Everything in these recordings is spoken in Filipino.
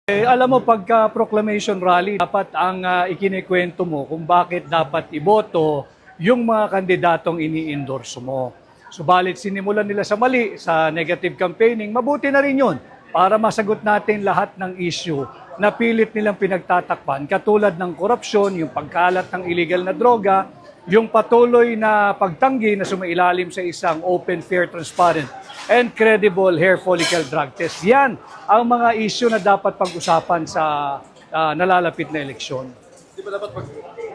Alam mo, pagka proclamation rally, dapat ang ikinikwento mo kung bakit dapat iboto yung mga kandidatong ini-endorse mo. Subalit sinimulan nila sa mali, sa negative campaigning, mabuti na rin yun para masagot natin lahat ng issue na pilit nilang pinagtatakpan, katulad ng korupsyon, yung pagkalat ng illegal na droga, yung patuloy na pagtanggi na sumailalim sa isang open, fair, transparent, and credible hair follicle drug test. Yan ang mga issue na dapat pag-usapan sa nalalapit na eleksyon. Di ba dapat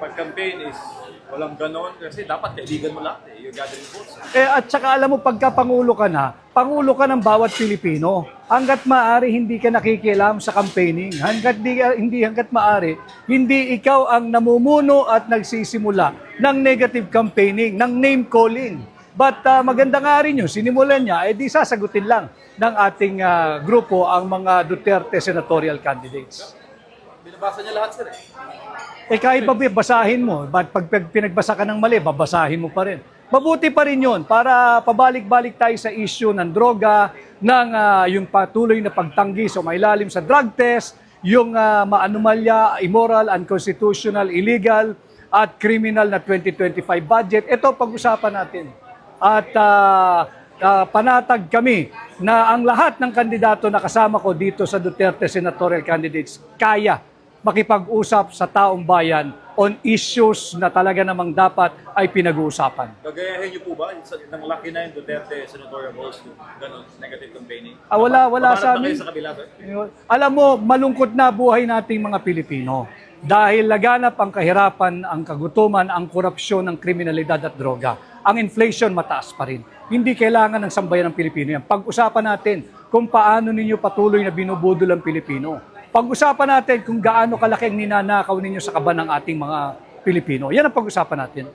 pag-campaign is walang ganon? Kasi dapat kaibigan mo lahat yung gathering votes. At saka alam mo, pagka Pangulo ka na, Pangulo ka ng bawat Pilipino. Hanggat maaari, hindi ka nakikialam sa campaigning. Hanggat maaari, hindi ikaw ang namumuno at nagsisimula ng negative campaigning, ng name calling. But maganda nga rin yun, sinimulan niya, di sasagutin lang ng ating grupo ang mga Duterte senatorial candidates. Binabasa niya lahat, sir. Kahit ba basahin mo, pag pinagbasa ka ng mali, babasahin mo pa rin. Mabuti pa rin yun para pabalik-balik tayo sa issue ng droga, ng yung patuloy na pagtanggi sa mailalim sa drug test, yung maanumalya, immoral, unconstitutional, illegal, at criminal na 2025 budget. Ito pag-usapan natin. At panatag kami na ang lahat ng kandidato na kasama ko dito sa Duterte senatorial candidates kaya makipag-usap sa taong bayan on issues na talaga namang dapat ay pinag-uusapan. Gagayahin niyo po ba ng laki na yung Duterte senatorial votes yung ganon negative campaigning? Wala sa amin. Sa kabila, sir? Alam mo, malungkot na buhay nating mga Pilipino dahil laganap ang kahirapan, ang kagutuman, ang korupsyon, ang kriminalidad at droga. Ang inflation mataas pa rin. Hindi kailangan ng sambayan ng Pilipino yan. Pag-usapan natin kung paano ninyo patuloy na binubudol ang Pilipino. Pag-usapan natin kung gaano kalaki ang ninanakaw ninyo sa kaban ng ating mga Pilipino. Yan ang pag-usapan natin.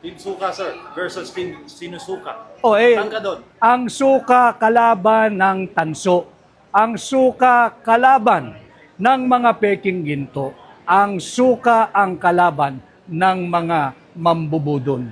Team Suka, sir, versus Team Sinusuka. Saan ka doon? Ang suka kalaban ng tanso. Ang suka kalaban ng mga peking ginto. Ang suka ang kalaban ng mga mambubudon.